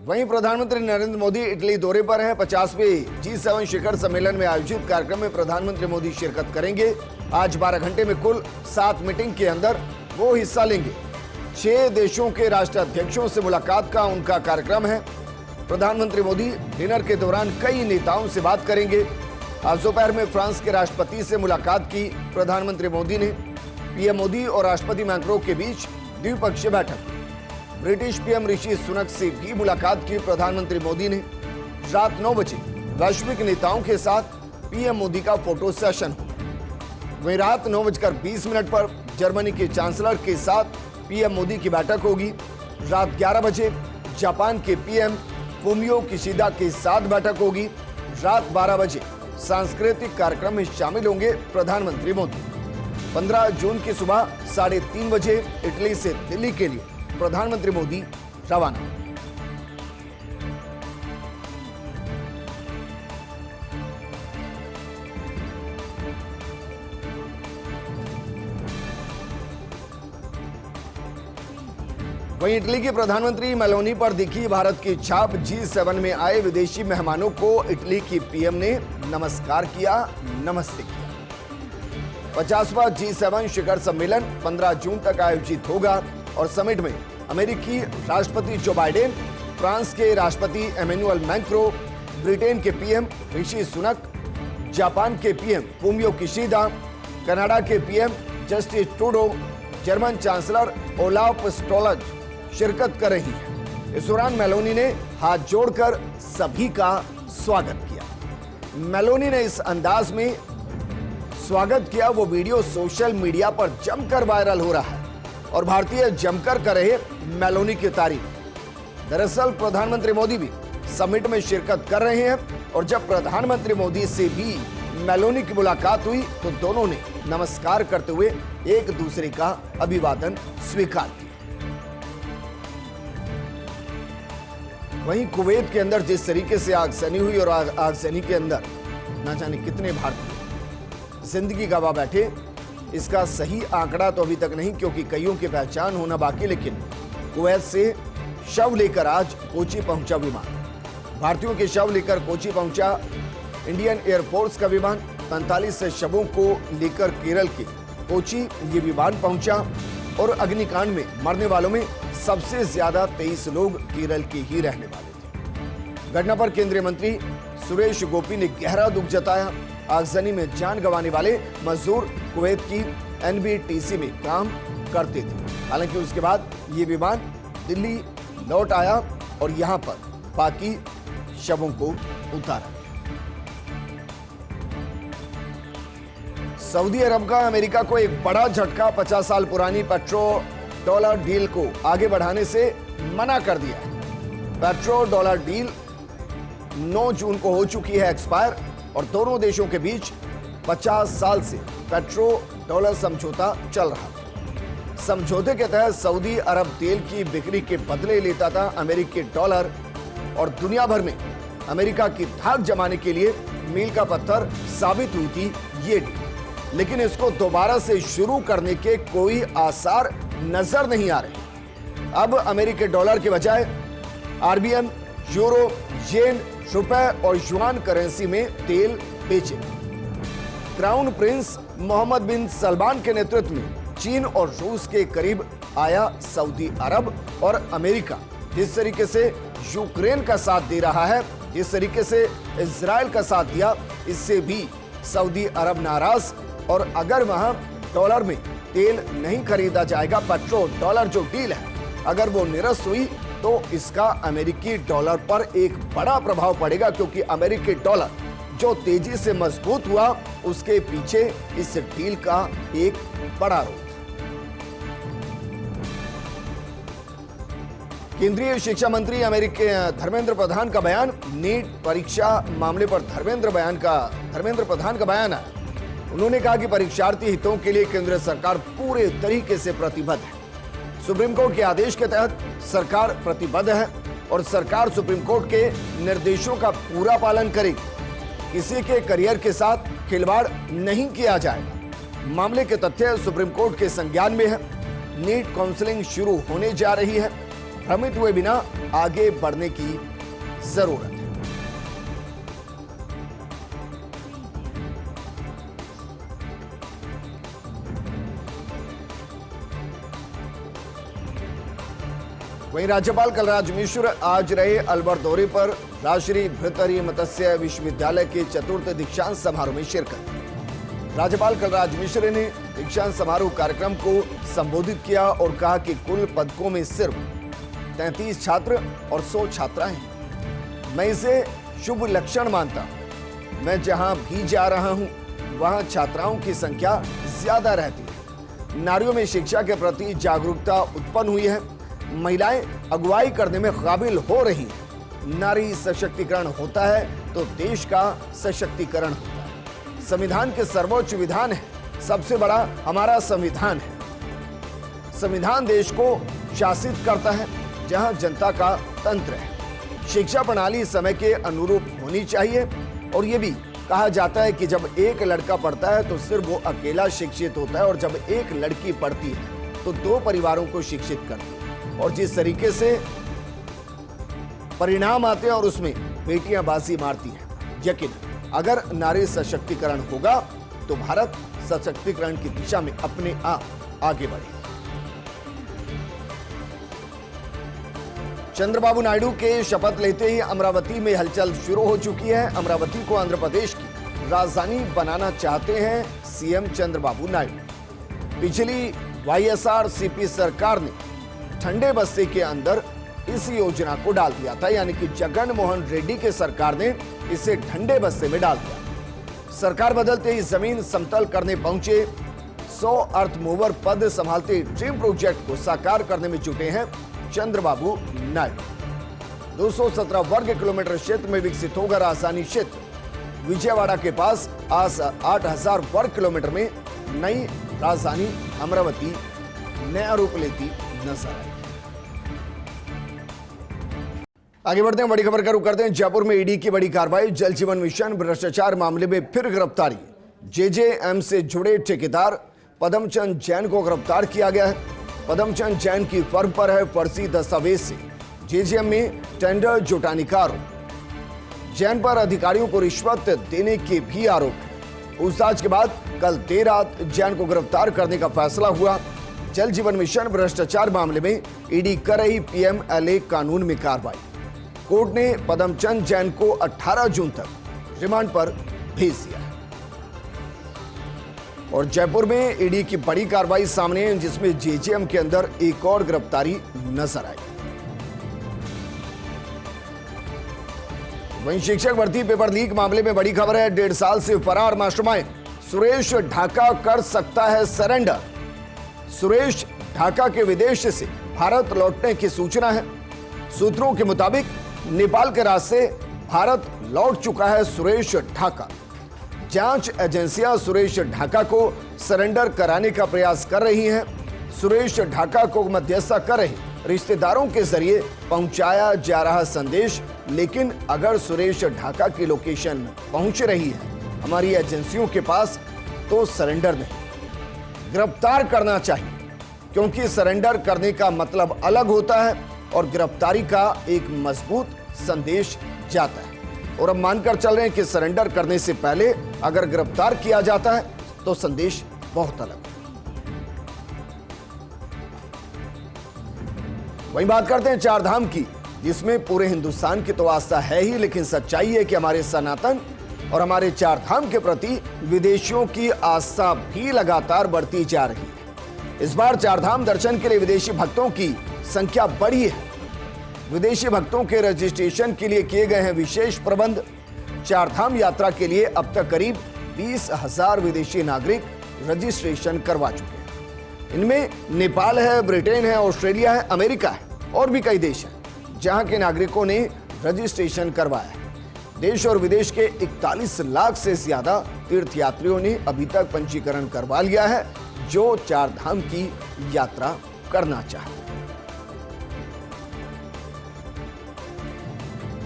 वहीं प्रधानमंत्री नरेंद्र मोदी इटली दौरे पर हैं। 50वें G7 शिखर सम्मेलन में आयोजित कार्यक्रम में प्रधानमंत्री मोदी शिरकत करेंगे। आज 12 घंटे में कुल 7 मीटिंग के अंदर वो हिस्सा लेंगे। 6 देशों के राष्ट्राध्यक्षों से मुलाकात का उनका कार्यक्रम है। प्रधानमंत्री मोदी डिनर के दौरान कई नेताओं से बात करेंगे। आज दोपहर में फ्रांस के राष्ट्रपति से मुलाकात की प्रधानमंत्री मोदी ने। पीएम मोदी और राष्ट्रपति मैक्रों के बीच द्विपक्षीय बैठक। ब्रिटिश पीएम ऋषि सुनक से भी मुलाकात की प्रधानमंत्री मोदी ने। रात 9 बजे वैश्विक नेताओं के साथ पीएम मोदी का फोटो सेशन हो। वहीं रात 9:20 पर जर्मनी के चांसलर के साथ पीएम मोदी की बैठक होगी। रात 11 बजे जापान के पीएम फूमियो किशिदा के साथ बैठक होगी। रात 12 बजे सांस्कृतिक कार्यक्रम में शामिल होंगे प्रधानमंत्री मोदी। 15 जून की सुबह 3:30 बजे इटली से दिल्ली के लिए प्रधानमंत्री मोदी रवाना। वहीं इटली के प्रधानमंत्री मेलोनी पर दिखी भारत की छाप। G7 में आए विदेशी मेहमानों को इटली की पीएम ने नमस्कार किया, नमस्ते किया। 50वां G7 शिखर सम्मेलन 15 जून तक आयोजित होगा और समिट में अमेरिकी राष्ट्रपति जो बाइडेन, फ्रांस के राष्ट्रपति एमेनुअल मैक्रों, ब्रिटेन के पीएम ऋषि सुनक, जापान के पीएम फूमियो किशिदा, कनाडा के PM Justin Trudeau, German chancellor Olaf Scholz शिरकत कर रही है। इस दौरान मेलोनी ने हाथ जोड़कर सभी का स्वागत किया। मेलोनी ने इस अंदाज में स्वागत किया, वो वीडियो सोशल मीडिया पर जमकर वायरल हो रहा है और भारतीय जमकर कर रहे मेलोनी की तारीफ। दरअसल प्रधानमंत्री मोदी भी समिट में शिरकत कर रहे हैं और जब प्रधानमंत्री मोदी से भी मेलोनी की मुलाकात हुई तो दोनों ने नमस्कार करते हुए एक दूसरे का अभिवादन स्वीकार किया। वहीं कुवैत के अंदर जिस तरीके से आगजनी हुई और आगजनी के अंदर ना जाने कितने भारतीय जिंदगी गंवा बैठे, इसका सही आंकड़ा तो अभी तक नहीं, क्योंकि कईयों की पहचान होना बाकी। लेकिन कुवैत से शव लेकर आज कोची पहुंचा विमान। भारतीयों के शव लेकर कोची पहुंचा इंडियन एयरफोर्स का विमान। 45 शवों को लेकर केरल के कोची ये विमान पहुंचा और अग्निकांड में मरने वालों में सबसे ज्यादा 23 लोग केरल के ही रहने वाले थे। घटना पर केंद्रीय मंत्री सुरेश गोपी ने गहरा दुख जताया। आगजनी में जान गंवाने वाले मजदूर कुवैत की NBTC में काम करते थे। हालांकि उसके बाद ये विमान दिल्ली लौट आया और यहां पर बाकी शवों को उतारा। सऊदी अरब का अमेरिका को एक बड़ा झटका। 50 साल पुरानी पेट्रो डॉलर डील को आगे बढ़ाने से मना कर दिया। पेट्रो डॉलर डील 9 जून को हो चुकी है एक्सपायर और दोनों देशों के बीच 50 साल से पेट्रो डॉलर समझौता चल रहा था। समझौते के तहत सऊदी अरब तेल की बिक्री के बदले लेता था अमेरिकी डॉलर और दुनिया भर में अमेरिका की धाक जमाने के लिए मील का पत्थर साबित हुई थी ये डील। लेकिन इसको दोबारा से शुरू करने के कोई आसार नजर नहीं आ रहे। अब अमेरिकी डॉलर के बजाय RBN, यूरो, येन, रुपए और युआन करेंसी में तेल बेचे। क्राउन प्रिंस मोहम्मद बिन सलमान के नेतृत्व में चीन और रूस के करीब आया सऊदी अरब और अमेरिका। जिस तरीके से यूक्रेन का साथ दे रहा है, जिस तरीके से इजराइल का साथ दिया, इससे भी सऊदी अरब नाराज। और अगर वहां डॉलर में तेल नहीं खरीदा जाएगा, पेट्रो डॉलर जो डील है अगर वो निरस्त हुई तो इसका अमेरिकी डॉलर पर एक बड़ा प्रभाव पड़ेगा, क्योंकि अमेरिकी डॉलर जो तेजी से मजबूत हुआ उसके पीछे इस डील का एक बड़ा रोल। केंद्रीय शिक्षा मंत्री अमेरिकी धर्मेंद्र प्रधान का बयान। नीट परीक्षा मामले पर धर्मेंद्र प्रधान का बयान है। उन्होंने कहा कि परीक्षार्थी हितों के लिए केंद्र सरकार पूरे तरीके से प्रतिबद्ध है। सुप्रीम कोर्ट के आदेश के तहत सरकार प्रतिबद्ध है और सरकार सुप्रीम कोर्ट के निर्देशों का पूरा पालन करेगी। किसी के करियर के साथ खिलवाड़ नहीं किया जाएगा। मामले के तथ्य सुप्रीम कोर्ट के संज्ञान में है। नीट काउंसलिंग शुरू होने जा रही है। भ्रमित हुए बिना आगे बढ़ने की जरूरत है। वहीं राज्यपाल कलराज मिश्र आज रहे अलवर दौरे पर राजश्री भृतहरि मत्स्य विश्वविद्यालय के चतुर्थ दीक्षांत समारोह में शिरकत। राज्यपाल कलराज मिश्र ने दीक्षांत समारोह कार्यक्रम को संबोधित किया और कहा कि कुल पदकों में सिर्फ 33 छात्र और 100 छात्राएं हैं। मैं इसे शुभ लक्षण मानता हूं। मैं जहां भी जा रहा हूं वहां छात्राओं की संख्या ज्यादा रहती है। नारियों में शिक्षा के प्रति जागरूकता उत्पन्न हुई है। महिलाएं अगुवाई करने में काबिल हो रही हैं। नारी सशक्तिकरण होता है तो देश का सशक्तिकरण होता है। संविधान के सर्वोच्च विधान है, सबसे बड़ा हमारा संविधान है। संविधान देश को शासित करता है, जहां जनता का तंत्र है। शिक्षा प्रणाली समय के अनुरूप होनी चाहिए और यह भी कहा जाता है कि जब एक लड़का पढ़ता है तो सिर्फ वो अकेला शिक्षित होता है और जब एक लड़की पढ़ती है तो 2 परिवारों को शिक्षित करती है। और जिस तरीके से परिणाम आते हैं और उसमें बेटियां बाजी मारती हैं। यकीन अगर नारी सशक्तिकरण होगा तो भारत सशक्तिकरण की दिशा में अपने आप आगे बढ़ेगा। चंद्रबाबू नायडू के शपथ लेते ही अमरावती में हलचल शुरू हो चुकी है। अमरावती को आंध्र प्रदेश की राजधानी बनाना चाहते हैं सीएम चंद्रबाबू नायडू। पिछली वाईएसआरसीपी सरकार ने ठंडे बस्ते के अंदर इस योजना को डाल दिया था, यानी कि जगन मोहन रेड्डी के सरकार ने इसे ठंडे बस्ते में डाल दिया। सरकार बदलते ही जमीन समतल करने पहुंचे 100 अर्थ मूवर पद संभालते ड्रीम प्रोजेक्ट को साकार करने में जुटे हैं चंद्रबाबू नायडू। 217 वर्ग किलोमीटर क्षेत्र में विकसित होगा राजधानी क्षेत्र। विजयवाड़ा के पास आज 8000 वर्ग किलोमीटर में नई राजधानी अमरावती नया रूप लेती नजर आई। आगे बढ़ते हैं, बड़ी खबर का रुख करते हैं। जयपुर में ईडी की बड़ी कार्रवाई। जल जीवन मिशन भ्रष्टाचार मामले में फिर गिरफ्तारी। जेजेएम से जुड़े ठेकेदार पदमचंद जैन को गिरफ्तार किया गया है। पदमचंद जैन की फर्म पर है फर्जी दस्तावेज से जेजेएम में टेंडर जुटाने का आरोप। जैन पर अधिकारियों को रिश्वत देने के भी आरोप है। पूछताछ के बाद कल देर रात जैन को गिरफ्तार करने का फैसला हुआ। जल जीवन मिशन भ्रष्टाचार मामले में ईडी कर रही पीएमएलए कानून में कार्रवाई। कोर्ट ने पदमचंद जैन को 18 जून तक रिमांड पर भेज दिया। और जयपुर में ईडी की बड़ी कार्रवाई सामने है, जिसमें जेजेएम के अंदर एक और गिरफ्तारी नजर आई। वहीं शिक्षक भर्ती पेपर लीक मामले में बड़ी खबर है। 1.5 साल से फरार मास्टरमाइंड सुरेश ढाका कर सकता है सरेंडर। सुरेश ढाका के विदेश से भारत लौटने की सूचना है। सूत्रों के मुताबिक नेपाल के रास्ते भारत लौट चुका है सुरेश ढाका। जांच एजेंसियां सुरेश ढाका को सरेंडर कराने का प्रयास कर रही हैं। सुरेश ढाका को मध्यस्थता कर रहे रिश्तेदारों के जरिए पहुंचाया जा रहा संदेश, लेकिन अगर सुरेश ढाका की लोकेशन पहुंच रही है हमारी एजेंसियों के पास तो सरेंडर नहीं, गिरफ्तार करना चाहिए, क्योंकि सरेंडर करने का मतलब अलग होता है और गिरफ्तारी का एक मजबूत संदेश जाता है। और अब मानकर चल रहे हैं कि सरेंडर करने से पहले अगर गिरफ्तार किया जाता है तो संदेश बहुत अलग है। वहीं बात करते हैं चार धाम की, जिसमें पूरे हिंदुस्तान की तो आस्था है ही, लेकिन सच्चाई है कि हमारे सनातन और हमारे चार धाम के प्रति विदेशियों की आस्था भी लगातार बढ़ती जा रही है। इस बार चार धाम दर्शन के लिए विदेशी भक्तों की संख्या बढ़ी है। विदेशी भक्तों के रजिस्ट्रेशन के लिए किए गए हैं विशेष प्रबंध। चार धाम यात्रा के लिए अब तक करीब 20,000 विदेशी नागरिक रजिस्ट्रेशन करवा चुके हैं। इनमें नेपाल है, ब्रिटेन है, ऑस्ट्रेलिया है, अमेरिका है और भी कई देश हैं जहां के नागरिकों ने रजिस्ट्रेशन करवाया है। देश और विदेश के 41 लाख से ज्यादा तीर्थयात्रियों ने अभी तक पंजीकरण करवा लिया है, जो चार धाम की यात्रा करना चाहते हैं।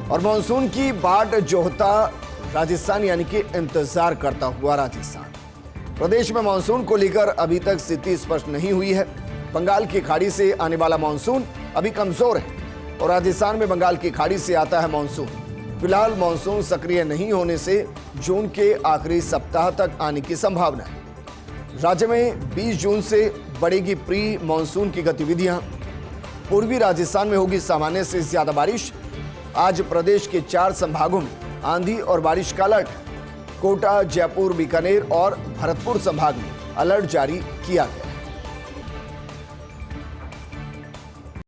और मानसून की बाट जोहता राजस्थान, यानी कि इंतजार करता हुआ राजस्थान। प्रदेश में मानसून को लेकर अभी तक स्थिति स्पष्ट नहीं हुई है। बंगाल की खाड़ी से आने वाला मानसून अभी कमजोर है और राजस्थान में बंगाल की खाड़ी से आता है मानसून। फिलहाल मानसून सक्रिय नहीं होने से जून के आखिरी सप्ताह तक आने की संभावना है। राज्य में 20 जून से बढ़ेगी प्री मानसून की गतिविधियां। पूर्वी राजस्थान में होगी सामान्य से ज्यादा बारिश। आज प्रदेश के 4 संभागों में आंधी और बारिश का अलर्ट है। कोटा, जयपुर, बीकानेर और भरतपुर संभाग में अलर्ट जारी किया गया।